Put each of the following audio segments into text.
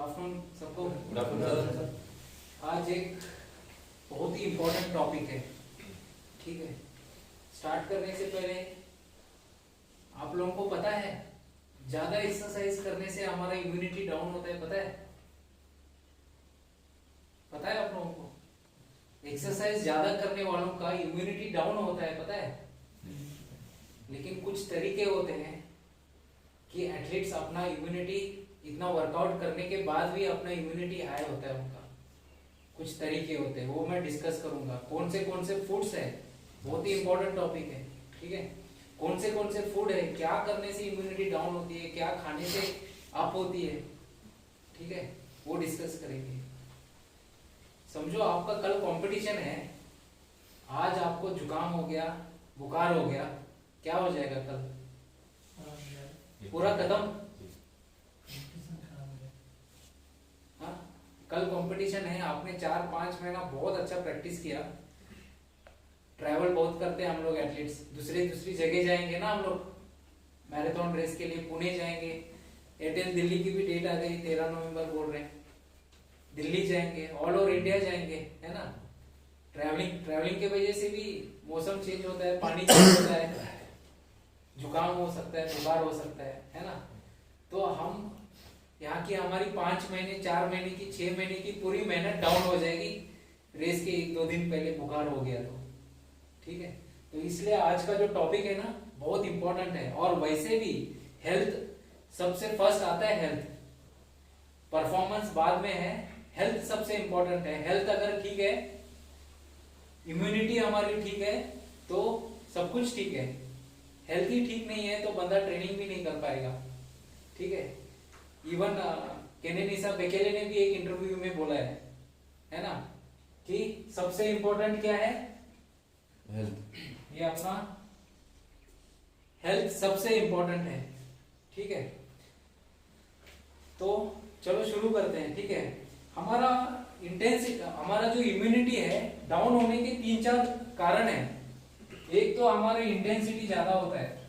Afternoon सबको। Good afternoon sir. आज एक बहुत ही इम्पोर्टेंट टॉपिक है, ठीक है। स्टार्ट करने से पहले आप लोगों को पता है ज्यादा एक्सरसाइज करने से हमारा इम्यूनिटी डाउन होता है, पता है? पता है आप लोगों को? एक्सरसाइज ज्यादा करने वालों का इम्यूनिटी डाउन होता है, पता है? लेकिन कुछ तरीके होते हैं कि एथलीट्स अपना इम्यूनिटी इतना वर्कआउट करने के बाद भी अपना इम्यूनिटी हाई होता है उनका। कुछ तरीके होते हैं, वो मैं डिस्कस करूंगा। कौन से फूड्स है, बहुत ही इंपॉर्टेंट टॉपिक है, ठीक है। कौन से फूड है, क्या करने से इम्यूनिटी डाउन होती है, क्या खाने से अप होती है, ठीक है, वो डिस्कस करेंगे। समझो आपका कल कंपटीशन है, आज आपको जुकाम हो गया, बुखार हो गया, क्या हो जाएगा कल? पूरा खत्म। हाँ, कल कंपटीशन है, आपने 4-5 महीना बहुत अच्छा प्रैक्टिस किया। ट्रैवल बहुत करते हैं हम लोग एथलीट्स, दूसरी जगह जाएंगे ना हम लोग मैराथन रेस के लिए, पुणे जाएंगे। एयरटेल दिल्ली की भी डेट आ गई, 13 नवंबर बोल रहे हैं। दिल्ली जाएंगे, ऑल ओवर इंडिया जाएंगे, है ना। ट्रैवलिंग के वजह से भी मौसम चेंज होता है, पानी चेंज होता है, जुकाम हो सकता है, बुखार हो सकता है ना। तो हम यहाँ की हमारी 5 महीने, 4 महीने की, 6 महीने की पूरी मेहनत डाउन हो जाएगी रेस के 1-2 दिन पहले बुखार हो गया तो, ठीक है। तो इसलिए आज का जो टॉपिक है ना बहुत इंपॉर्टेंट है। और वैसे भी हेल्थ सबसे फर्स्ट आता है, हेल्थ। परफॉर्मेंस बाद में है, हेल्थ सबसे इंपॉर्टेंट है। हेल्थ अगर ठीक है, इम्यूनिटी हमारी ठीक है, तो सब कुछ ठीक है। हेल्थ ही ठीक नहीं है तो बंदा ट्रेनिंग भी नहीं कर पाएगा, ठीक है। इवन केनेनिसा बेकेले ने भी एक इंटरव्यू में बोला है ना, कि सबसे इंपॉर्टेंट क्या है? हेल्थ। ये अपना हेल्थ सबसे इंपॉर्टेंट है, ठीक है। तो चलो शुरू करते हैं, ठीक है। हमारा जो इम्यूनिटी है डाउन होने के 3-4 कारण है। एक तो हमारा इंटेंसिटी ज्यादा होता है,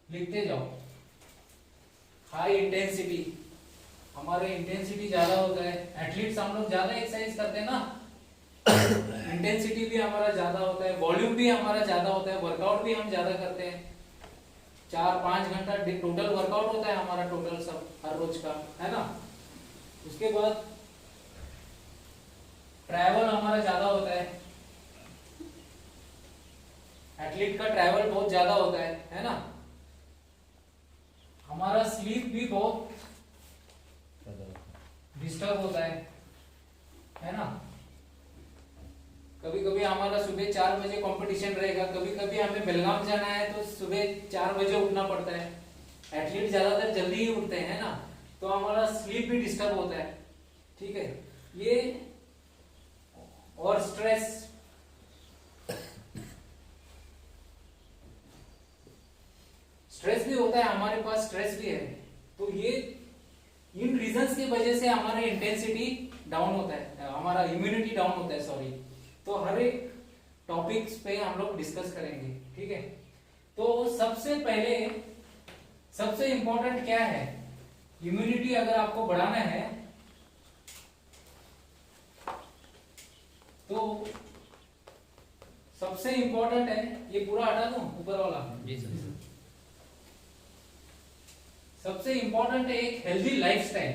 लिखते जाओ। हाई इंटेंसिटी, हमारे इंटेंसिटी ज्यादा होता है। एथलीट्स हम लोग ज्यादा एक्सरसाइज करते हैं ना, इंटेंसिटी भी हमारा ज्यादा होता है, वॉल्यूम भी हमारा ज्यादा होता है, वर्कआउट भी हम ज्यादा करते हैं। 4-5 घंटा टोटल वर्कआउट होता है हमारा, टोटल सब हर रोज का, है ना। उसके बाद ट्रैवल हमारा ज्यादा होता है, एथलीट का ट्रैवल बहुत ज्यादा होता है ना। हमारा स्लीप भी बहुत डिस्टर्ब होता है ना। कभी कभी हमारा सुबह 4 बजे कंपटीशन रहेगा, कभी कभी हमें बेलगाम जाना है तो सुबह 4 बजे उठना पड़ता है। एथलीट ज्यादातर जल्दी ही उठते हैं ना, तो हमारा स्लीप भी डिस्टर्ब होता है, ठीक है। ये और स्ट्रेस भी होता है हमारे पास, स्ट्रेस भी है। तो ये इन रीजंस की वजह से हमारा इंटेंसिटी डाउन होता है, हमारा इम्यूनिटी डाउन होता है, सॉरी। तो हर एक टॉपिक्स पे हम लोग डिस्कस करेंगे, ठीक है। तो सबसे पहले सबसे इंपॉर्टेंट क्या है? इम्यूनिटी अगर आपको बढ़ाना है तो सबसे इंपॉर्टेंट है, ये पूरा हटा दूं ऊपर वाला? जी सर। सबसे इंपॉर्टेंट है एक हेल्दी लाइफस्टाइल।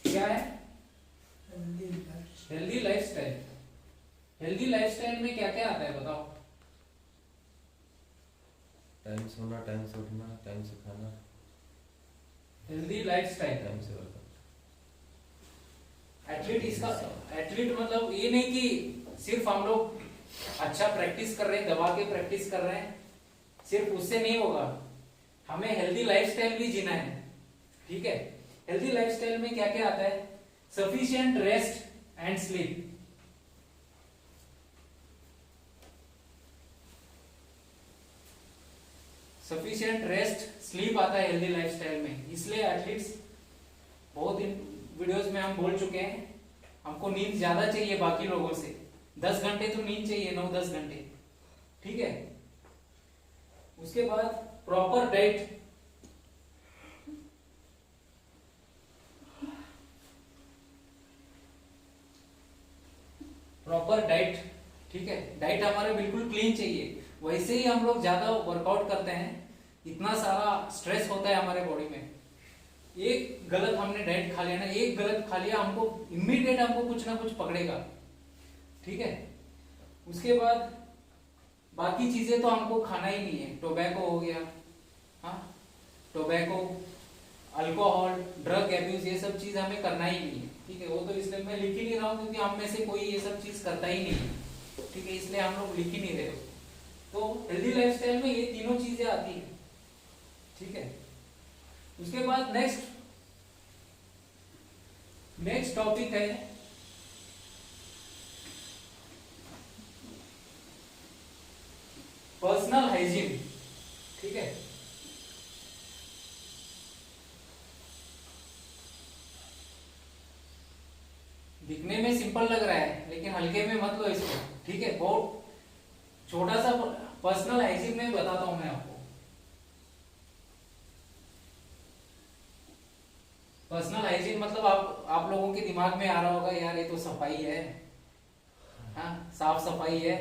क्या है? Healthy lifestyle. हेल्दी लाइफस्टाइल में क्या क्या आता है बताओ? टाइम से सोना, टाइम से उठना, टाइम से खाना। हेल्दी लाइफस्टाइल, टाइम से वर्कआउट। एथलीट मतलब ये नहीं कि सिर्फ हम लोग अच्छा प्रैक्टिस कर रहे हैं, दबा के प्रैक्टिस कर रहे हैं, सिर्फ उससे नहीं होगा। हमें हेल्दी लाइफस्टाइल भी जीना है, ठीक है। हेल्दी लाइफस्टाइल में क्या क्या आता है? Sufficient rest and sleep. Sufficient rest sleep आता है हेल्दी लाइफस्टाइल में। इसलिए एथलीट्स, बहुत वीडियोस में हम बोल चुके हैं, हमको नींद ज्यादा चाहिए बाकी लोगों से। 10 घंटे तो नींद चाहिए, 9-10 घंटे, ठीक है। उसके बाद प्रॉपर डाइट, प्रॉपर डाइट, ठीक है। डाइट हमारे बिल्कुल क्लीन चाहिए। वैसे ही हम लोग ज्यादा वर्कआउट करते हैं, इतना सारा स्ट्रेस होता है हमारे बॉडी में, एक गलत हमने डाइट खा लिया ना, एक गलत खा लिया, हमको इमीडिएट हमको कुछ ना कुछ पकड़ेगा, ठीक है। उसके बाद बाकी चीजें तो हमको खाना ही नहीं है। टोबैको हो गया, हाँ, टोबैको, अल्कोहल, ड्रग एब्यूज, ये सब चीज हमें करना ही नहीं है, ठीक है। वो तो इसलिए मैं लिख ही नहीं रहा हूँ क्योंकि हम में से कोई ये सब चीज करता ही नहीं है, ठीक है, इसलिए हम लोग लिख ही नहीं रहे। तो हेल्दी लाइफस्टाइल में ये तीनों चीजें आती है, ठीक है। उसके बाद नेक्स्ट टॉपिक है पर्सनल हाइजीन, ठीक है। दिखने में सिंपल लग रहा है लेकिन हल्के में मत लो इसको, ठीक है। बहुत छोटा सा पर्सनल हाइजीन में बताता हूं मैं आपको। पर्सनल हाइजीन मतलब आप लोगों के दिमाग में आ रहा होगा यार ये तो सफाई है, हाँ, साफ सफाई है,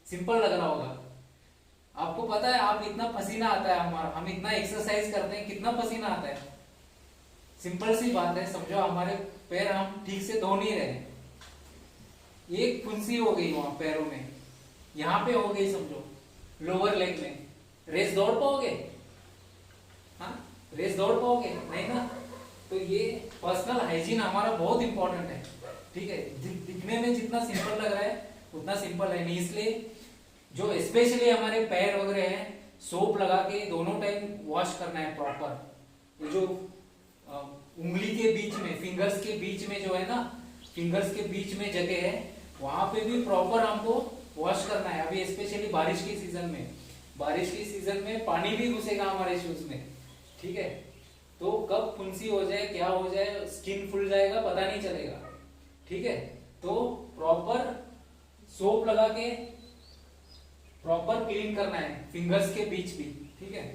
सिंपल लग रहा होगा। आपको पता है आप इतना पसीना आता है हमारा, हम इतना एक्सरसाइज करते हैं, कितना पसीना आता है। सिंपल सी बात है, समझो हमारे पैर हम ठीक से धो नहीं रहे, एक फुंसी हो गई वहां पैरों में, यहां पे हो गई समझो लोअर लेग में, रेस दौड़ पाओगे? हाँ, रेस दौड़ पाओगे नहीं ना। तो ये पर्सनल हाइजीन हमारा बहुत इंपॉर्टेंट है, ठीक है। दिखने में जितना सिंपल लग रहा है उतना सिंपल है नहीं, इसलिए जो स्पेशली हमारे पैर वगैरह हैं, सोप लगा के दोनों टाइम वॉश करना है प्रॉपर। ये जो उंगली के बीच में, फिंगर्स के बीच में जो है ना, फिंगर्स के बीच में जगह है, वहां पे भी प्रॉपर हमको वॉश करना है। अभी स्पेशली बारिश के सीजन में पानी भी घुसेगा हमारे शूज में, ठीक है। तो कब फुंसी हो जाए, क्या हो जाए, स्किन फुल जाएगा पता नहीं चलेगा, ठीक है। तो प्रॉपर सोप लगा के प्रॉपर क्लीन करना है फिंगर्स के बीच भी, ठीक है,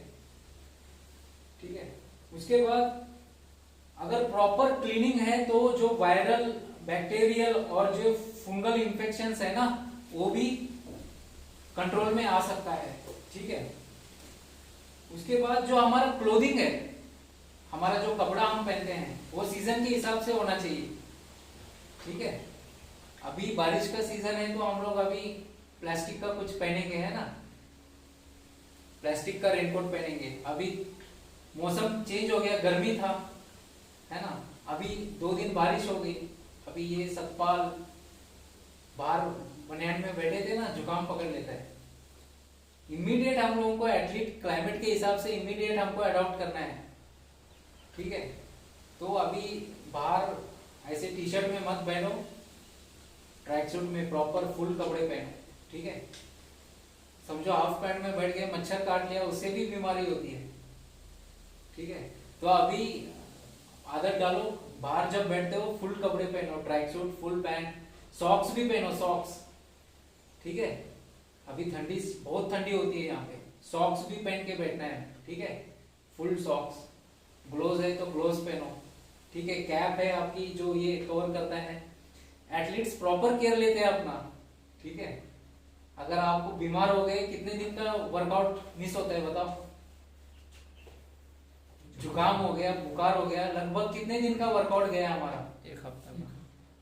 ठीक है। उसके बाद अगर प्रॉपर क्लीनिंग है तो जो वायरल, बैक्टीरियल और जो फंगल इंफेक्शंस है ना, वो भी कंट्रोल में आ सकता है, ठीक है। उसके बाद जो हमारा क्लोथिंग है, हमारा जो कपड़ा हम पहनते हैं, वो सीजन के हिसाब से होना चाहिए, ठीक है। अभी बारिश का सीजन है तो हम लोग अभी प्लास्टिक का कुछ पहनेंगे, है ना, प्लास्टिक का रेनकोट पहनेंगे। अभी मौसम चेंज हो गया, गर्मी था, है ना, अभी 2 दिन बारिश हो गई, अभी ये सतपाल बाहर बनियान में बैठे थे ना, जुकाम पकड़ लेता है। इमीडिएट हम लोगों को एटलीस्ट क्लाइमेट के हिसाब से इमीडिएट हमको अडॉप्ट करना है, ठीक है। तो अभी बाहर ऐसे टी शर्ट में मत पहनो, ट्रैक सूट में प्रॉपर फुल कपड़े पहनो, ठीक है। समझो हाफ पैंट में बैठ गए, मच्छर काट लिया, उससे भी बीमारी होती है, ठीक है। तो अभी आदत डालो, बाहर जब बैठते हो फुल कपड़े पहनो, track suit, full pant, socks भी पहनो, सॉक्स, ठीक है। अभी ठंडी, बहुत ठंडी होती है यहाँ पे, सॉक्स भी पहन के बैठना है, ठीक है, फुल सॉक्स। ग्लोव्स है तो ग्लोव्स पहनो, ठीक है। कैप है आपकी जो ये कवर करता है, एथलीट्स प्रॉपर केयर लेते हैं अपना, ठीक है। अगर आपको बीमार हो गए, कितने दिन का वर्कआउट मिस होता है बताओ? जुकाम हो गया, बुखार हो गया, लगभग कितने दिन का वर्कआउट गया हमारा? 1 हफ्ता,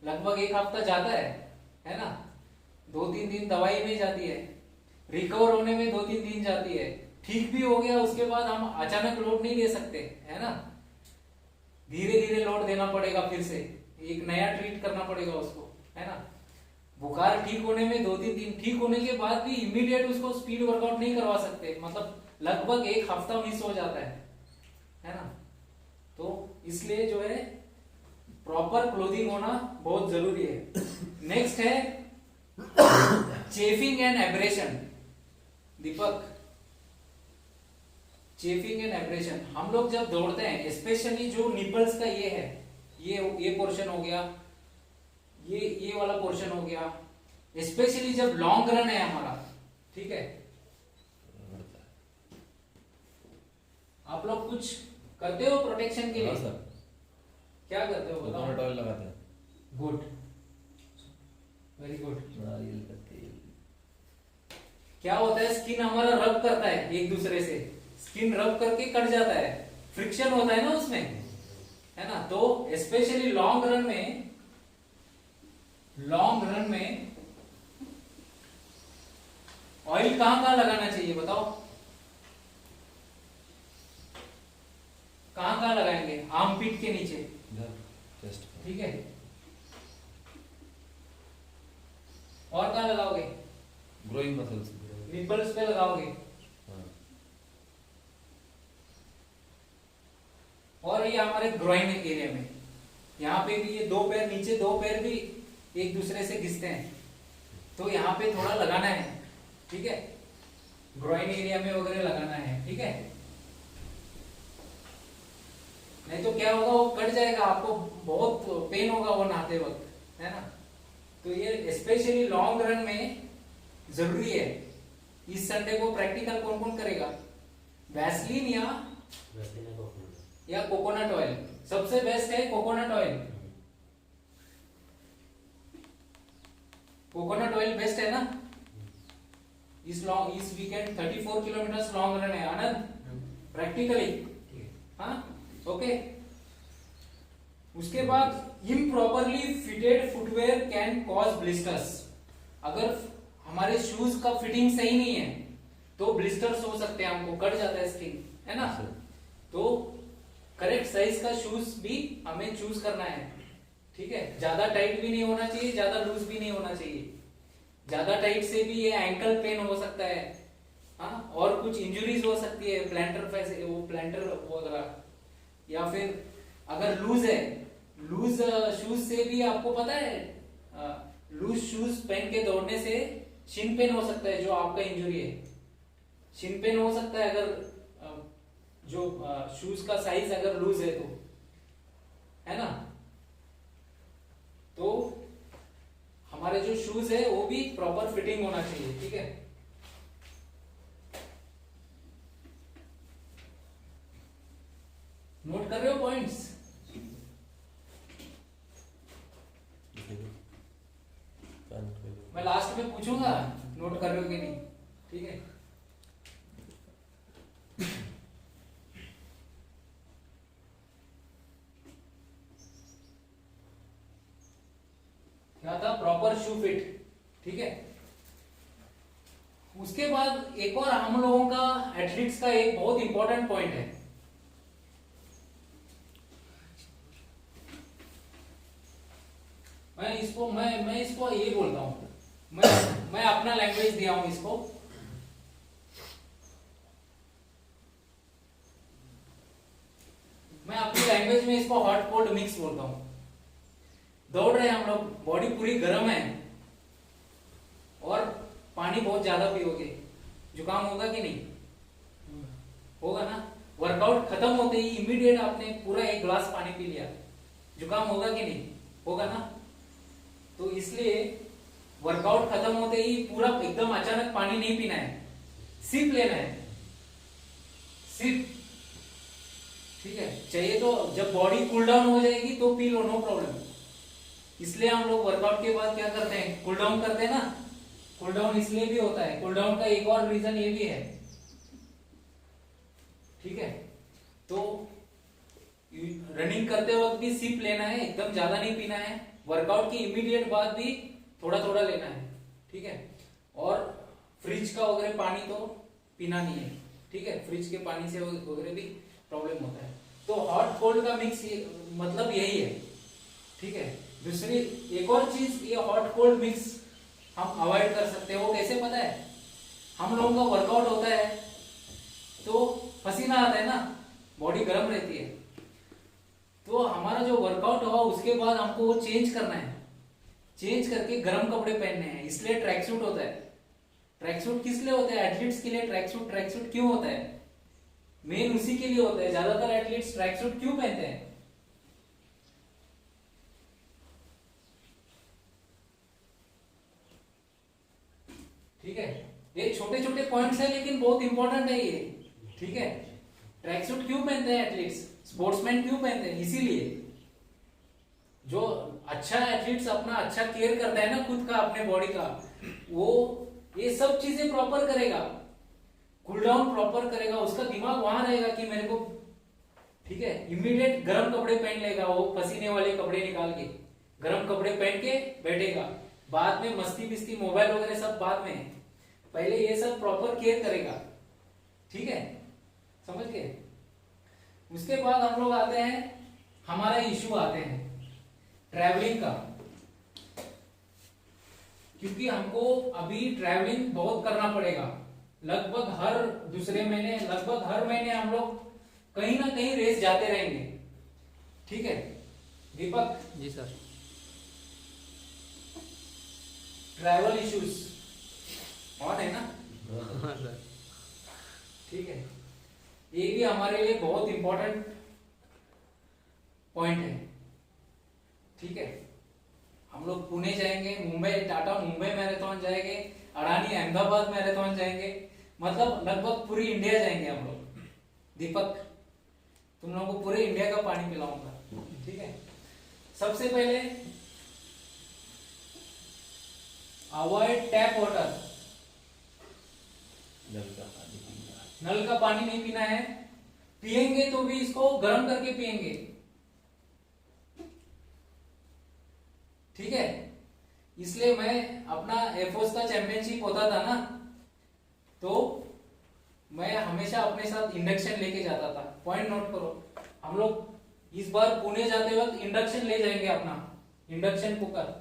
लगभग 1 हफ्ता जाता है ना। 2-3 दिन दवाई में जाती है, रिकवर होने में 2-3 दिन जाती है। ठीक भी हो गया, उसके बाद हम अचानक लोड नहीं दे सकते, है ना, धीरे धीरे लोड देना पड़ेगा, फिर से एक नया ट्रीट करना पड़ेगा उसको, है ना। बुखार ठीक होने में 2-3 दिन, ठीक होने के बाद भी इमीडिएट उसको स्पीड वर्कआउट नहीं करवा सकते, मतलब लगभग 1 हफ्ता मिस हो जाता है ना। तो इसलिए जो है प्रॉपर क्लोथिंग होना बहुत जरूरी है। नेक्स्ट है chafing and abrasion. Deepak, chafing and abrasion, हम लोग जब दौड़ते हैं, स्पेशली जो निपल्स का ये है, ये पोर्शन हो गया, ये वाला पोर्शन हो गया, स्पेशली जब लॉन्ग रन है हमारा, ठीक है, आप लोग कुछ करते हो प्रोटेक्शन के हाँ लिए? सर, क्या करते हो कोकोनट बताओ? ऑयल लगाते हैं। Good, very good. नारियल का तेल। क्या होता है, स्किन हमारा रब करता है एक दूसरे से, स्किन रब करके कट जाता है, फ्रिक्शन होता है ना उसमें, है ना? तो स्पेशली लॉन्ग रन में, लॉन्ग रन में ऑयल कहां कहां लगाना चाहिए बताओ? कहां कहां लगाएंगे? आर्मपिट के नीचे, इधर चेस्ट पे। ठीक है। और कहां लगाओगे? Growing muscles. निपल्स पे लगाओगे। हाँ। और ये हमारे ग्रोइन एरिया में, यहाँ पे भी ये दो पैर नीचे, दो पैर भी एक दूसरे से घिसते हैं, तो यहाँ पे थोड़ा लगाना है, ठीक है? ग्रोइन एरिया में वगैरह लगाना है, ठीक है? नहीं तो क्या होगा, वो कट जाएगा, आपको बहुत पेन होगा वो नहाते वक्त, है ना? तो ये स्पेशली लॉन्ग रन में जरूरी है। इस संडे को प्रैक्टिकल कौन कौन करेगा? वैसलीन या कोकोनट ऑयल? सबसे बेस्ट है coconut oil. Coconut oil best है ना? इस वीकेंड 34 किलोमीटर लॉन्ग रन है आनंद, प्रैक्टिकली। हाँ, ओके। उसके बाद improperly fitted footwear can cause blisters. अगर हमारे शूज का फिटिंग सही नहीं है तो ब्लिस्टर्स हो सकते हैं, हमको कट जाता है स्किन, है ना? तो करेक्ट साइज का शूज भी हमें चूज करना है, ठीक है? ज्यादा टाइट भी नहीं होना चाहिए, ज्यादा लूज भी नहीं होना चाहिए। ज्यादा टाइट से भी ये एंकल पेन हो सकता है, हाँ, और कुछ इंजुरीज हो सकती है, प्लांटर वगैरह। या फिर अगर लूज है, लूज शूज से भी आपको पता है, लूज शूज पहन के दौड़ने से शिन पेन हो सकता है, जो आपका इंजुरी है, शिन पेन हो सकता है अगर जो शूज का साइज अगर लूज है तो, है ना? तो हमारे जो शूज है वो भी प्रॉपर फिटिंग होना चाहिए, ठीक है? नोट कर रहे हो पॉइंट्स? मैं लास्ट में पूछूंगा नोट कर रहे हो कि नहीं, ठीक है? क्या था? प्रॉपर शू फिट, ठीक है? उसके बाद एक और हम लोगों का एथलीट्स का एक बहुत इंपॉर्टेंट पॉइंट है, मैं इसको ये बोलता हूं, मैं अपना लैंग्वेज दिया हूं इसको। मैं अपनी लैंग्वेज में इसको हॉट कोल्ड मिक्स बोलता हूं। दौड़ रहे हैं हम लोग, बॉडी पूरी गर्म है और पानी बहुत ज्यादा पियोगे, जुकाम होगा कि नहीं? होगा ना? वर्कआउट खत्म होते ही इमीडिएट आपने पूरा एक ग्लास पानी पी लिया, जुकाम होगा कि नहीं? होगा ना? तो इसलिए वर्कआउट खत्म होते ही पूरा एकदम अचानक पानी नहीं पीना है, सिप लेना है, सिप, ठीक है? चाहिए तो जब बॉडी कूल डाउन हो जाएगी तो पी लो, नो प्रॉब्लम। इसलिए हम लोग वर्कआउट के बाद क्या करते हैं? कूल डाउन करते हैं ना। कूल डाउन इसलिए भी होता है, कूल डाउन का एक और रीजन ये भी है, ठीक है? तो रनिंग करते वक्त भी सिप लेना है, एकदम ज्यादा नहीं पीना है। वर्कआउट के इमीडिएट बाद भी थोड़ा थोड़ा लेना है, ठीक है? और फ्रिज का वगैरह पानी तो पीना नहीं है, ठीक है? फ्रिज के पानी से वगैरह भी प्रॉब्लम होता है। तो हॉट कोल्ड का मिक्स मतलब यही है, ठीक है? दूसरी एक और चीज, ये हॉट कोल्ड मिक्स हम अवॉइड कर सकते हैं। वो कैसे पता है? हम लोगों का वर्कआउट होता है तो पसीना आता है ना, बॉडी गर्म रहती है, तो हमारा जो वर्कआउट हुआ उसके बाद हमको वो चेंज करना है, चेंज करके गर्म कपड़े पहनने हैं, इसलिए ट्रैक सूट होता है। ट्रैक सूट किस लिए होता है? एथलीट्स के लिए ट्रैक सूट क्यों होता है? मेन उसी के लिए होता है। ज्यादातर एथलीट्स ट्रैक सूट क्यों पहनते हैं? ठीक है? ये छोटे छोटे पॉइंट्स है लेकिन बहुत इंपॉर्टेंट है ये, ठीक है? ट्रैक सूट क्यों पहनते हैं एथलीट्स, स्पोर्ट्समैन क्यों पहनते हैं? इसीलिए जो अच्छा एथलीट्स अपना अच्छा केयर करता है ना खुद का, अपने बॉडी का, वो ये सब चीजें प्रॉपर करेगा, कूल डाउन प्रॉपर करेगा, उसका दिमाग वहां रहेगा कि मेरे को, ठीक है, इमीडिएट गर्म कपड़े पहन लेगा, वो पसीने वाले कपड़े निकाल के गर्म कपड़े पहन के बैठेगा। बाद में मस्ती बिस्ती मोबाइल वगैरह सब बाद में, पहले ये सब प्रॉपर केयर करेगा, ठीक है, समझ गए? उसके बाद हम लोग आते हैं, हमारा इश्यू आते हैं ट्रैवलिंग का, क्योंकि हमको अभी ट्रैवलिंग बहुत करना पड़ेगा, लगभग हर दूसरे महीने, लगभग हर महीने हम लोग कहीं ना कहीं रेस जाते रहेंगे, ठीक है दीपक? जी सर। ट्रैवल इश्यूज ऑन है ना? हाँ सर। ठीक है, ये भी हमारे लिए बहुत इंपॉर्टेंट पॉइंट है, ठीक है। हम लोग पुणे जाएंगे, मुंबई, टाटा मुंबई मैराथन जाएंगे, अडानी अहमदाबाद मैराथन जाएंगे, मतलब लगभग पूरी इंडिया जाएंगे हम लोग। दीपक, तुम लोगों को पूरे इंडिया का पानी पिलाऊंगा, ठीक है। सबसे पहले अवॉइड टैप वाटर, नल का पानी नहीं पीना है, पिएंगे तो भी इसको गर्म करके पिएंगे, ठीक है। इसलिए मैं अपना एयरफोर्स का चैंपियनशिप होता था ना, तो मैं हमेशा अपने साथ इंडक्शन लेके जाता था। पॉइंट नोट करो, हम लोग इस बार पुणे जाते वक्त इंडक्शन ले जाएंगे, अपना इंडक्शन कुकर।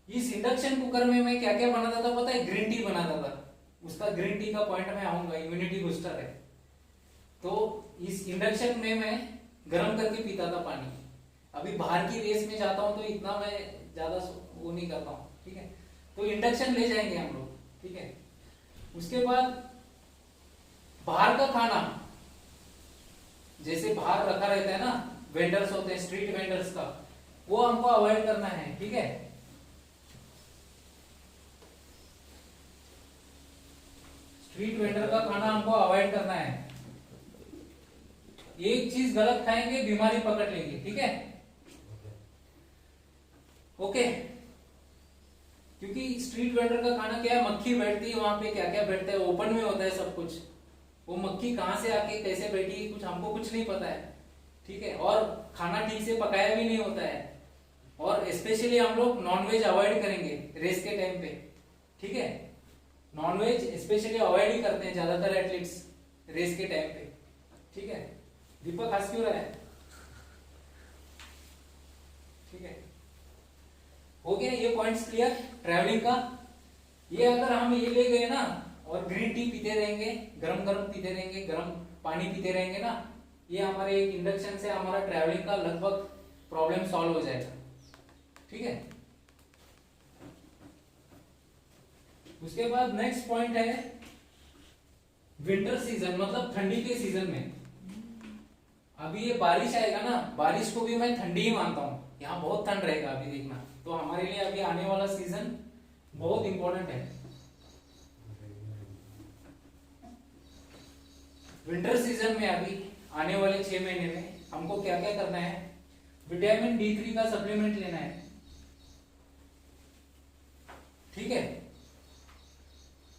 इस इंडक्शन कुकर में मैं क्या क्या बनाता था पता है? ग्रीन टी बनाता था। उसका ग्रीन टी का पॉइंट में आऊंगा, इम्यूनिटी बूस्टर है। तो इस इंडक्शन में मैं गर्म करके पीता था पानी। अभी बाहर की रेस में जाता हूं तो इतना मैं ज्यादा वो नहीं करता हूं, ठीक है। तो इंडक्शन ले जाएंगे हम लोग, ठीक है। उसके बाद बाहर का खाना, जैसे बाहर रखा रहता है ना, वेंडर्स होते हैं, स्ट्रीट वेंडर्स का, वो हमको अवॉइड करना है, ठीक है। स्ट्रीट वेंडर का खाना हमको अवॉइड करना है। एक चीज गलत खाएंगे बीमारी पकड़ लेंगे, ठीक है, ओके। क्योंकि स्ट्रीट वेंडर का खाना क्या है, मक्खी बैठती है वहां पे, क्या क्या बैठता है, ओपन में होता है सब कुछ, वो मक्खी कहां से आके कैसे बैठी है कुछ हमको कुछ नहीं पता है, ठीक है। और खाना ठीक से पकाया भी नहीं होता है। और स्पेशली हम लोग नॉनवेज अवॉइड करेंगे रेस के टाइम पे, ठीक है। नॉनवेज स्पेशली अवॉइड ही करते हैं ज्यादातर एथलीट्स रेस के टाइम पे, ठीक है। दीपक हंस क्यों रहा है? ठीक है, हो गया ये पॉइंट्स क्लियर ट्रैवलिंग का। ये अगर हम ये ले गए ना और ग्रीन टी पीते रहेंगे, गरम गरम पीते रहेंगे, गरम पानी पीते रहेंगे ना, ये हमारे एक इंडक्शन से हमारा ट्रैवलिंग का लगभग प्रॉब्लम सॉल्व हो जाएगा, ठीक है। उसके बाद नेक्स्ट पॉइंट है विंटर सीजन, मतलब ठंडी के सीजन में। अभी ये बारिश आएगा ना, बारिश को भी मैं ठंडी ही मानता हूं, यहाँ बहुत ठंड रहेगा अभी, देखना। तो हमारे लिए अभी आने वाला सीजन बहुत इंपॉर्टेंट है। विंटर सीजन में अभी आने वाले 6 महीने में हमको क्या क्या करना है? विटामिन D3 का सप्लीमेंट लेना है, ठीक है।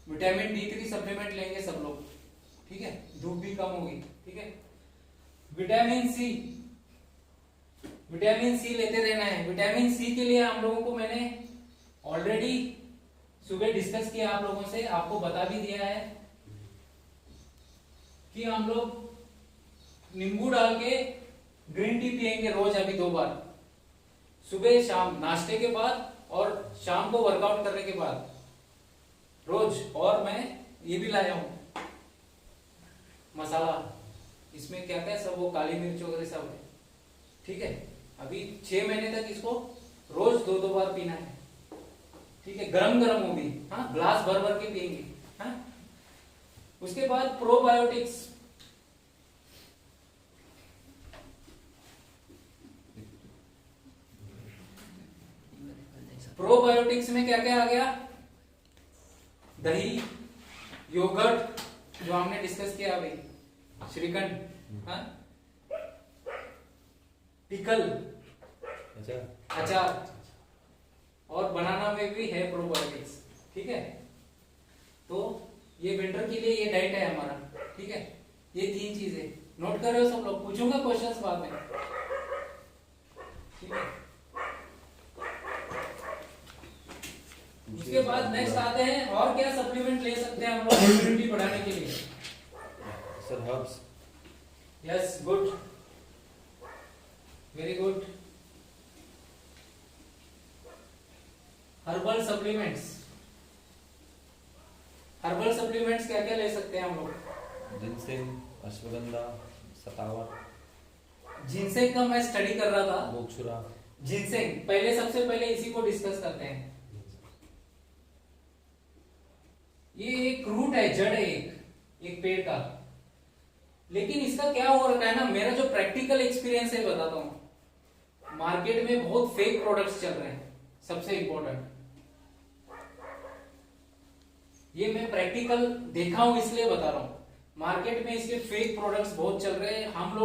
विटामिन D3 सप्लीमेंट लेंगे सब लोग, ठीक है, धूप भी कम होगी, ठीक है। विटामिन सी, विटामिन सी लेते रहना है। विटामिन सी के लिए हम लोगों को मैंने ऑलरेडी सुबह डिस्कस किया आप लोगों से, आपको बता भी दिया है कि हम लोग नींबू डाल के ग्रीन टी पिएंगे रोज, अभी 2 बार, सुबह शाम, नाश्ते के बाद और शाम को वर्कआउट करने के बाद रोज। और मैं ये भी लाया हूं मसाला, इसमें क्या क्या सब वो काली मिर्च वगैरह सब है, ठीक है। अभी 6 महीने तक इसको रोज 2-2 बार पीना है, ठीक है। गरम गरम हो भी, हाँ, ग्लास भर भर के पिएंगे, हाँ। उसके बाद प्रोबायोटिक्स, प्रोबायोटिक्स में क्या क्या आ गया? दही, योगर्ट, जो हमने डिस्कस किया अभी, श्रीखंड, हाँ, पिकल, अच्छा, अचार, और बनाना में भी है प्रोबायोटिक्स, ठीक है। तो ये विंटर के लिए ये डाइट है हमारा, ठीक है। ये 3 चीजें नोट कर रहे हो सब लोग? पूछूंगा क्वेश्चंस बाद में, ठीक है। उसके बाद नेक्स्ट आते हैं, और क्या सप्लीमेंट ले सकते हैं हम लोग इम्यूनिटी बढ़ाने के लिए? Sir herbs. Yes, good, very good. Herbal supplements, herbal supplements क्या क्या ले सकते हैं हम लोग? जिनसेंग, अश्वगंधा, सतावर, जिनसेंग का मैं स्टडी कर रहा था। बोक्सुरा। जिनसेंग पहले, सबसे पहले इसी को डिस्कस करते हैं। ये एक रूट है, जड़ है एक पेड़ का। लेकिन इसका क्या हो रखा है ना, मेरा जो प्रैक्टिकल एक्सपीरियंस है बताता हूं। मार्केट में बहुत फेक प्रोडक्ट्स चल रहे हैं, सबसे इंपॉर्टेंट ये मैं प्रैक्टिकल देखा हूं इसलिए बता रहा हूं। मार्केट में इसके फेक प्रोडक्ट्स बहुत चल रहे हैं। हम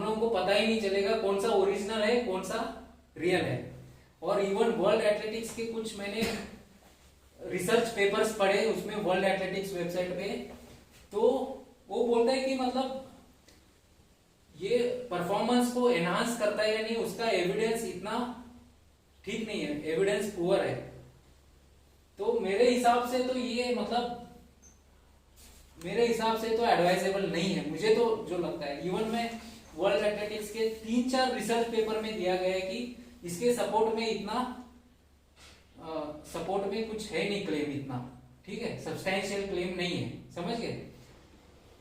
लोगों को पता ही नहीं चलेगा कौन सा ओरिजिनल है, कौन सा रियल है। और इवन वर्ल्ड एथलेटिक्स के कुछ मैंने रिसर्च पेपर्स पढ़े उसमें, वर्ल्ड एथलेटिक्स वेबसाइट पे, तो वो बोलता है कि मतलब ये परफॉर्मेंस को एनहांस करता है या नहीं, उसका एविडेंस इतना ठीक नहीं है, एविडेंस पुअर है। तो मेरे हिसाब से तो ये मतलब मेरे हिसाब से तो एडवाइजेबल नहीं है, मुझे तो जो लगता है। इवन में वर्ल्ड एथलेटिक्स के 3-4 रिसर्च पेपर में दिया गया है कि इसके सपोर्ट में इतना सपोर्ट में कुछ है नहीं क्लेम इतना, ठीक है, सब्सटैंशियल क्लेम नहीं है, समझ गए।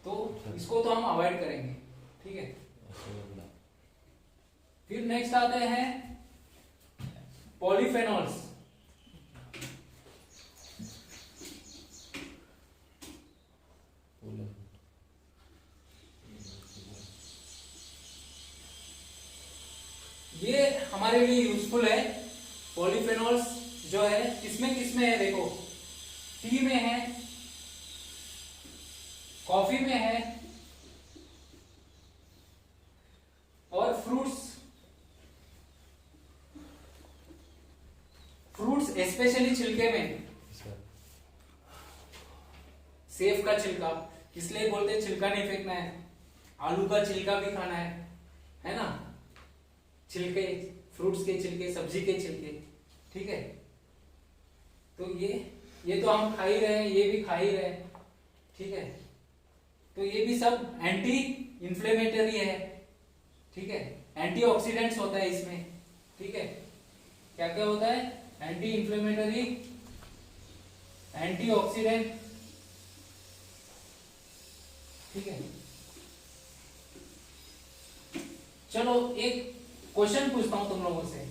तो इसको तो हम अवॉइड करेंगे, ठीक है। फिर नेक्स्ट आते हैं पॉलीफेनॉल्स। ये हमारे लिए यूजफुल है। पॉलीफेनॉल्स जो है किसमें किसमें है देखो, टी में है, कॉफी में है, और फ्रूट्स स्पेशली छिलके में। सेब का छिलका इसलिए बोलते हैं छिलका नहीं फेंकना है, आलू का छिलका भी खाना है ना, छिलके, फ्रूट्स के छिलके, सब्जी के छिलके, ठीक है। तो ये तो हम खा ही रहे हैं, ये भी खा ही रहे हैं, ठीक है। तो ये भी सब एंटी इंफ्लेमेटरी है, ठीक है, एंटीऑक्सीडेंट्स होता है इसमें, ठीक है। क्या क्या होता है? एंटी इंफ्लेमेटरी, एंटीऑक्सीडेंट, ठीक है। चलो एक क्वेश्चन पूछता हूं तुम लोगों से।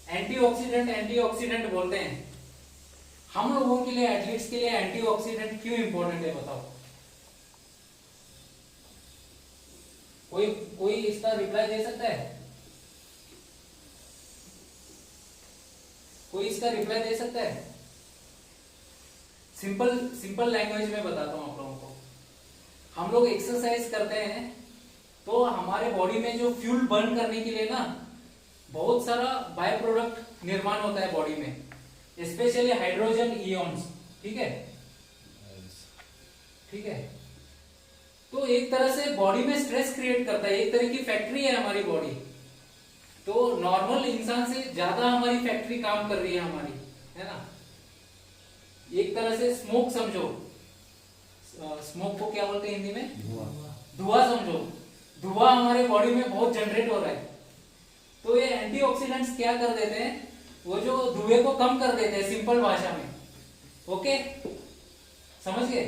एंटीऑक्सीडेंट बोलते हैं, हम लोगों के लिए, एथलीट्स के लिए एंटीऑक्सीडेंट क्यों इंपॉर्टेंट है बताओ? कोई इसका रिप्लाई दे सकता है? कोई इसका रिप्लाई दे सकता है? सिंपल लैंग्वेज में बताता हूं आप लोगों को। हम लोग एक्सरसाइज करते हैं तो हमारे बॉडी में जो फ्यूल बर्न करने के लिए ना बहुत सारा बाय प्रोडक्ट निर्माण होता है बॉडी में, स्पेशली हाइड्रोजन इॉन्स, ठीक है, ठीक है। तो एक तरह से बॉडी में स्ट्रेस क्रिएट करता है, एक तरह की फैक्ट्री है हमारी बॉडी। तो नॉर्मल इंसान से ज्यादा हमारी फैक्ट्री काम कर रही है हमारी, है ना। एक तरह से स्मोक समझो, स्मोक को क्या बोलते हैं हिंदी में? धुआं समझो। धुआं हमारे बॉडी में बहुत जनरेट हो रहा है। तो ये एंटीऑक्सीडेंट्स क्या कर देते हैं, वो जो धुएं को कम कर देते हैं, सिंपल भाषा में। ओके, समझ गए,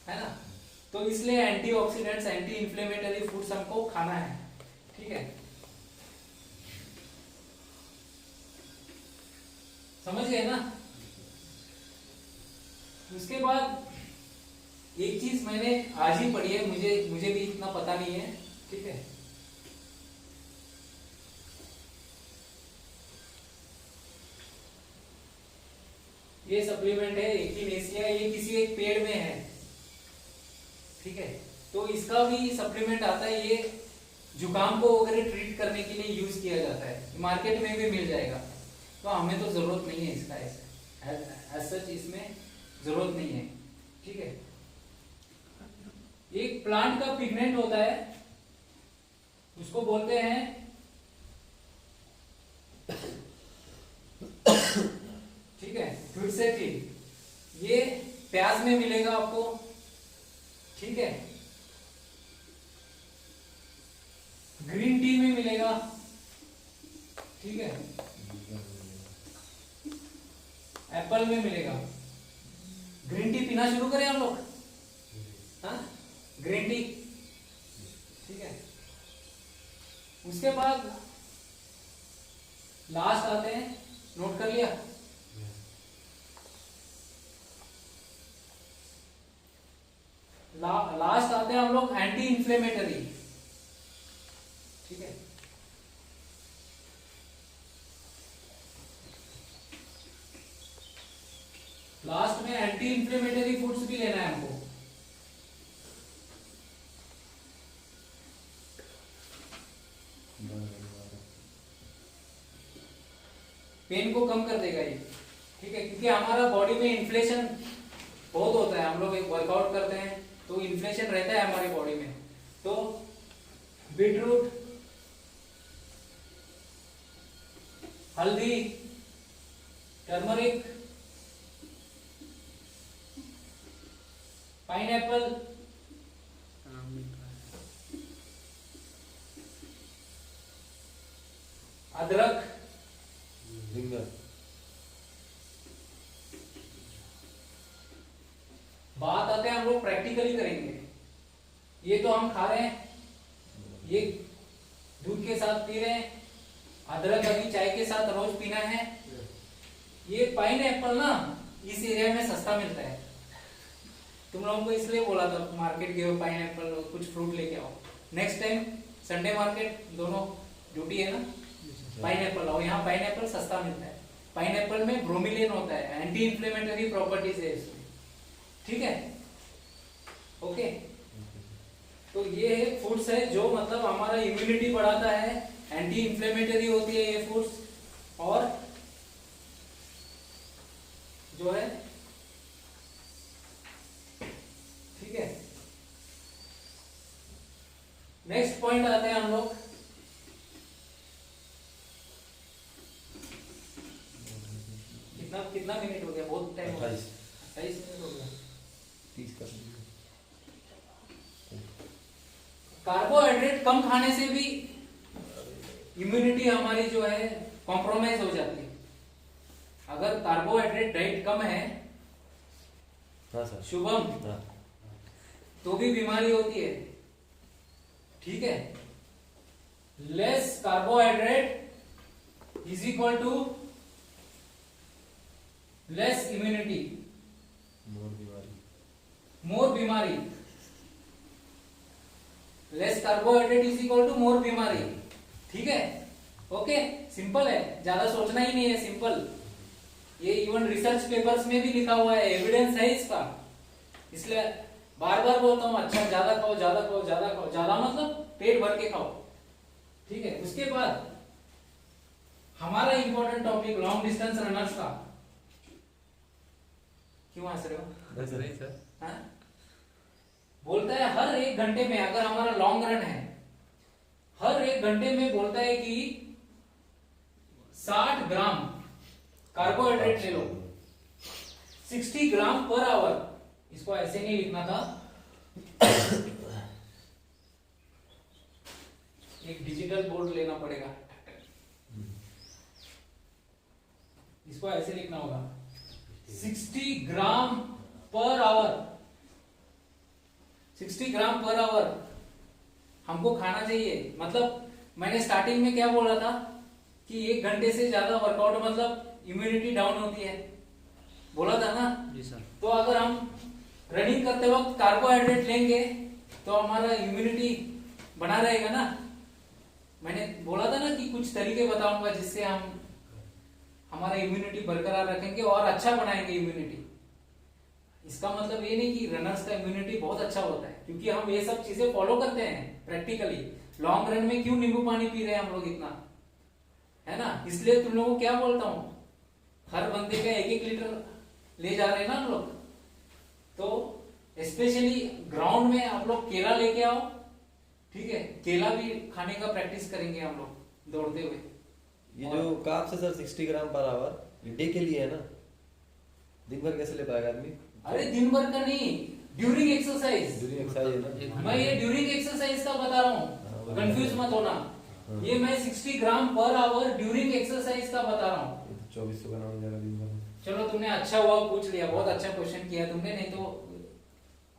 है ना। तो इसलिए एंटीऑक्सीडेंट्स, एंटी इंफ्लेमेटरी फूड्स हमको खाना है, ठीक है, समझ गए ना। उसके बाद एक चीज मैंने आज ही पढ़ी है, मुझे भी इतना पता नहीं है, ठीक है। ये सप्लीमेंट है एकिनेसिया, ये किसी एक पेड़ में है, ठीक है। तो इसका भी सप्लीमेंट आता है, ये जुकाम को वगैरह ट्रीट करने के लिए यूज किया जाता है, मार्केट में भी मिल जाएगा। तो हमें तो जरूरत नहीं है इसका, एज सच इसमें जरूरत नहीं है, ठीक है। एक प्लांट का पिगमेंट होता है, उसको बोलते हैं ठीक है क्विरसेटिन। ये प्याज में मिलेगा आपको, ठीक है, ग्रीन टी में मिलेगा, ठीक है, एप्पल में मिलेगा। ग्रीन टी पीना शुरू करें हम लोग, हाँ, ग्रीन टी, ठीक है। उसके बाद लास्ट आते हैं, नोट कर लिया, लास्ट आते हैं हम लोग एंटी इंफ्लेमेटरी, ठीक है। लास्ट में एंटी इंफ्लेमेटरी फूड्स भी लेना है हमको। पेन को कम कर देगा ये, ठीक है, क्योंकि हमारा बॉडी में इन्फ्लेशन बहुत होता है, हम लोग एक वर्कआउट करते हैं तो इन्फ्लेशन रहता है हमारी बॉडी में। तो बीटरूट, हल्दी, टर्मरिक, पाइनएप्पल, अदरक, जिंगर। बात आते हैं हम लोग प्रैक्टिकली करेंगे। ये तो हम खा रहे हैं, ये दूध के साथ पी रहे हैं, अदरक अभी चाय के साथ रोज पीना है। ये पाइनएप्पल ना इस एरिया में सस्ता मिलता है, तुम लोगों को इसलिए बोला था मार्केट गए पाइनएप्पल कुछ फ्रूट लेके आओ। नेक्स्ट टाइम संडे मार्केट दोनों ड्यूटी है ना, पाइनएप्पल आओ, यहाँ पाइनएप्पल सस्ता मिलता है। पाइनएप्पल में ब्रोमिलिन होता है, एंटी इंफ्लेमेटरी प्रॉपर्टीज है इसमें, ठीक है, ओके। तो ये फूड्स है जो मतलब हमारा इम्यूनिटी बढ़ाता है, एंटी इंफ्लेमेटरी होती है ये फूड्स, और जो है, ठीक है। नेक्स्ट पॉइंट आते हैं हम लोग, कितना कितना मिनट हो गया, बहुत टाइम हो गया, 28 मिनट हो गया, 30 का। कार्बोहाइड्रेट कम खाने से भी इम्यूनिटी हमारी जो है कॉम्प्रोमाइज हो जाती है। अगर कार्बोहाइड्रेट डाइट कम है, हाँ सर, शुभम, हाँ, तो भी बीमारी होती है, ठीक है। Less carbohydrate is equal to less immunity, more बीमारी। Less carbohydrate is equal to more बीमारी, ठीक है, ओके। सिंपल है, ज्यादा सोचना ही नहीं है, सिंपल। ये इवन रिसर्च पेपर्स में भी लिखा हुआ है, एविडेंस है इसका, इसलिए बार बार बोलता हूं, अच्छा ज्यादा खाओ, ज्यादा खाओ, ज्यादा खाओ, ज्यादा मतलब पेट भर के खाओ, ठीक है। उसके बाद हमारा important topic long distance runners का। क्यों हंस रहे हो? नहीं सर, हाँ? बोलता है हर 1 घंटे में, अगर हमारा लॉन्ग रन है, हर 1 घंटे में बोलता है कि 60 ग्राम कार्बोहाइड्रेट ले लो, 60 ग्राम पर आवर। इसको ऐसे नहीं लिखना था, एक डिजिटल बोर्ड लेना पड़ेगा, इसको ऐसे लिखना होगा, 60 ग्राम पर आवर, 60 ग्राम पर आवर हमको खाना चाहिए। मतलब मैंने स्टार्टिंग में क्या बोला था कि 1 घंटे से ज्यादा वर्कआउट मतलब इम्यूनिटी डाउन होती है, बोला था ना जी सर। तो अगर हम रनिंग करते वक्त कार्बोहाइड्रेट लेंगे तो हमारा इम्यूनिटी बना रहेगा ना। मैंने बोला था ना कि कुछ तरीके बताऊंगा जिससे हम हमारा इम्यूनिटी बरकरार रखेंगे और अच्छा बनाएंगे इम्यूनिटी। इसका मतलब ये नहीं कि रनर्स का इम्यूनिटी बहुत अच्छा होता है, क्योंकि हम ये सब चीजें फॉलो करते हैं प्रैक्टिकली। लॉन्ग रन में क्यों नींबू पानी पी रहे हैं हम लोग इतना, है ना? इसलिए तुम लोगों को क्या बोलता हूं, हर बंदे का 1-1 लीटर ले जा रहे हैं ना हम लोग। तो स्पेशली ग्राउंड में आप लोग केला लेके आओ, ठीक है? केला भी खाने का प्रैक्टिस करेंगे हम लोग दौड़ते हुए। ये जो कार्ब्स है सर 60 ग्राम पर आवर डे के लिए है ना, दिन भर कैसे ले पाएगा आदमी? अरे दिन भर का नहीं, ड्यूरिंग एक्सरसाइज। ड्यूरिंग एक्सरसाइज है ना, मैं ये ड्यूरिंग एक्सरसाइज का बता रहा हूँ, कंफ्यूज मत होना। ये मैं 60 ग्राम पर आवर ड्यूरिंग एक्सरसाइज का बता रहा हूँ। 2400 ग्राम हो जाएगा दिन भर। चलो तुमने अच्छा हुआ पूछ लिया, बहुत अच्छा क्वेश्चन किया तुमने, नहीं तो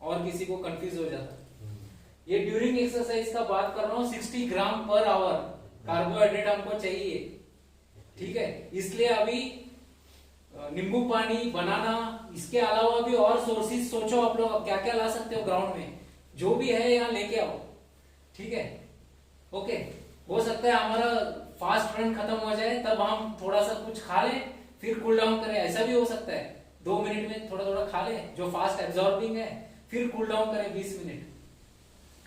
और किसी को कंफ्यूज हो जाता। ये ड्यूरिंग एक्सरसाइज का बात कर रहा हूँ, 60 ग्राम पर आवर कार्बोहाइड्रेट हमको चाहिए, ठीक है? इसलिए अभी नींबू पानी, बनाना, इसके अलावा भी और सोर्सेज सोचो आप लोग क्या क्या ला सकते हो ग्राउंड में, जो भी है यहाँ लेके आओ, ठीक है? ओके, हो सकता है हमारा फास्ट रन खत्म हो जाए, तब हम थोड़ा सा कुछ खा लें, फिर कूल डाउन करें, ऐसा भी हो सकता है। 2 मिनट में थोड़ा थोड़ा खा लें जो फास्ट एब्जॉर्बिंग है, फिर कूल डाउन करें 20 मिनट,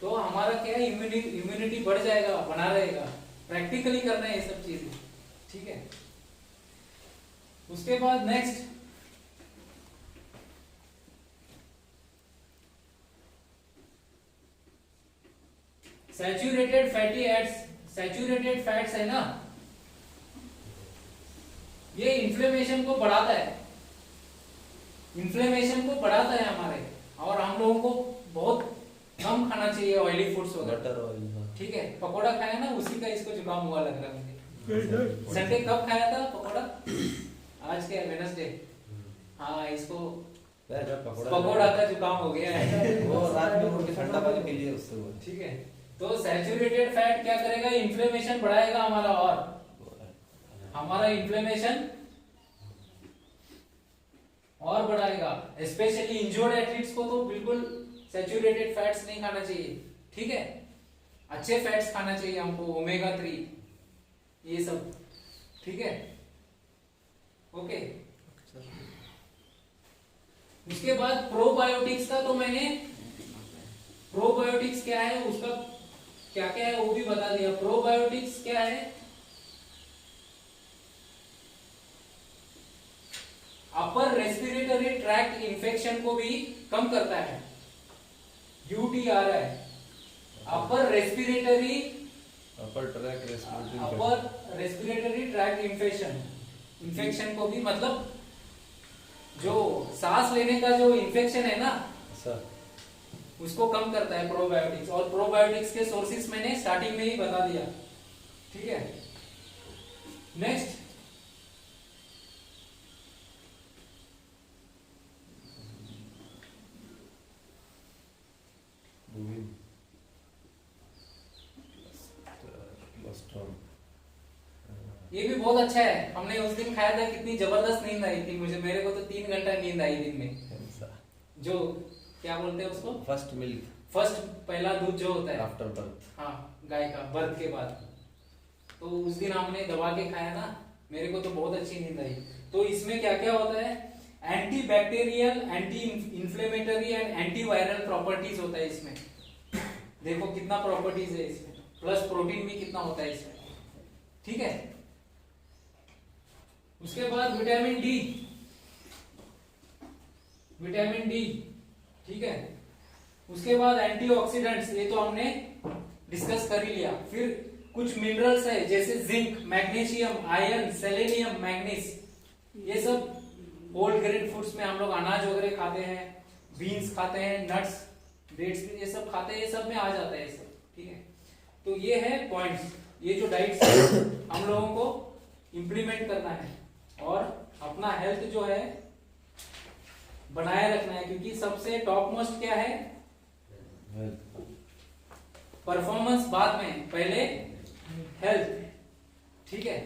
तो हमारा क्या है, इम्यूनिटी बढ़ जाएगा, बना रहेगा। प्रैक्टिकली करना है ये सब चीजें, ठीक है? उसके बाद next, saturated fatty acids, saturated fats है ना, ये इन्फ्लेमेशन को बढ़ाता है, इन्फ्लेमेशन को बढ़ाता है हमारे, और हम लोगों को बहुत कम खाना चाहिए ऑयली फूड्स वगैरह, बटर ऑयल, ठीक है? पकोड़ा खाया ना, उसी का इसको जुकाम हुआ लग रहा है मुझे। संडे कब खाया था पकोड़ा? आज क्या वेडनेसडे? हाँ, इसको पकोड़ा का जुकाम हो गया है। वो रात में उठ के ठंडा पानी पी लिया उससे हुआ। ठीक है, तो सैचुरेटेड फैट क्या करेगा, इन्फ्लेमेशन बढ़ाएगा हमारा, और हमारा इन्फ्लेमेशन और बढ़ाएगा। स्पेशली इंजर्ड एथलीट्स को तो बिल्कुल सैचुरेटेड फैट्स नहीं खाना चाहिए, ठीक है? अच्छे फैट्स खाना चाहिए हमको, ओमेगा 3 ये सब, ठीक है? ओके, उसके बाद प्रोबायोटिक्स का, तो मैंने प्रोबायोटिक्स क्या है, उसका क्या क्या है वो भी बता दिया। प्रोबायोटिक्स क्या है, अपर रेस्पिरेटरी ट्रैक्ट इंफेक्शन को भी कम करता है, यूटी आ रहा है, अपर रेस्पिरेटरी ट्रैक्ट इन्फेक्शन को भी, मतलब जो सांस लेने का जो इन्फेक्शन है ना सर, उसको कम करता है प्रोबायोटिक्स। और प्रोबायोटिक्स के सोर्सेस मैंने स्टार्टिंग में ही बता दिया, ठीक है? नेक्स्ट, ये भी बहुत अच्छा है, हमने उस दिन खाया था, कितनी जबरदस्त नींद आई थी मुझे, मेरे को तो 3 घंटा नींद आई दिन में। जो क्या बोलते हैं उसको, फर्स्ट मिल्क, फर्स्ट पहला दूध जो होता है आफ्टर बर्थ, हाँ, गाय का बर्थ के बाद, तो उस दिन हमने दबा के खाया ना, मेरे को तो बहुत अच्छी नींद आई। तो इसमें क्या क्या होता है, anti bacterial, anti inflammatory and anti viral properties होता है इसमें। देखो कितना प्रॉपर्टीज है इसमें, प्लस प्रोटीन भी कितना होता है इसमें, ठीक है? उसके बाद विटामिन डी, विटामिन डी, ठीक है? उसके बाद एंटीऑक्सीडेंट्स, ये तो हमने डिस्कस कर ही लिया। फिर कुछ मिनरल्स है जैसे zinc, magnesium, iron, selenium, manganese, ये सब होल ग्रेन फूड्स में हम लोग अनाज वगैरह खाते हैं, बीन्स खाते हैं, नट्स, डेट्स, ये सब खाते हैं, ये सब में आ जाता है ये सब, ठीक है? तो ये है पॉइंट्स, ये जो डाइट्स हम लोगों को इंप्लीमेंट करना है और अपना हेल्थ जो है बनाए रखना है, क्योंकि सबसे टॉप मोस्ट क्या है, परफॉर्मेंस बाद में, पहले हेल्थ, ठीक है?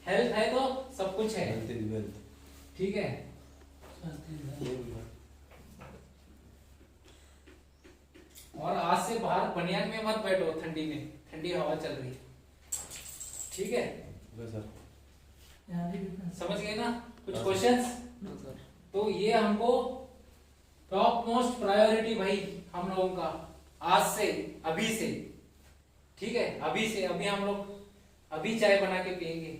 हेल्थ है तो सब कुछ है, ठीक है? और आज से बाहर बनियान में मत बैठो ठंडी में, ठंडी हवा चल रही है, ठीक है? समझ गए ना? कुछ क्वेश्चंस? तो ये हमको टॉप मोस्ट प्रायोरिटी भाई हम लोगों का, आज से, अभी से, ठीक है, अभी से, अभी हम लोग अभी चाय बना के पियेंगे,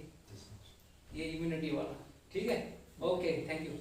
ये इम्यूनिटी वाला, ठीक है? Okay, thank you.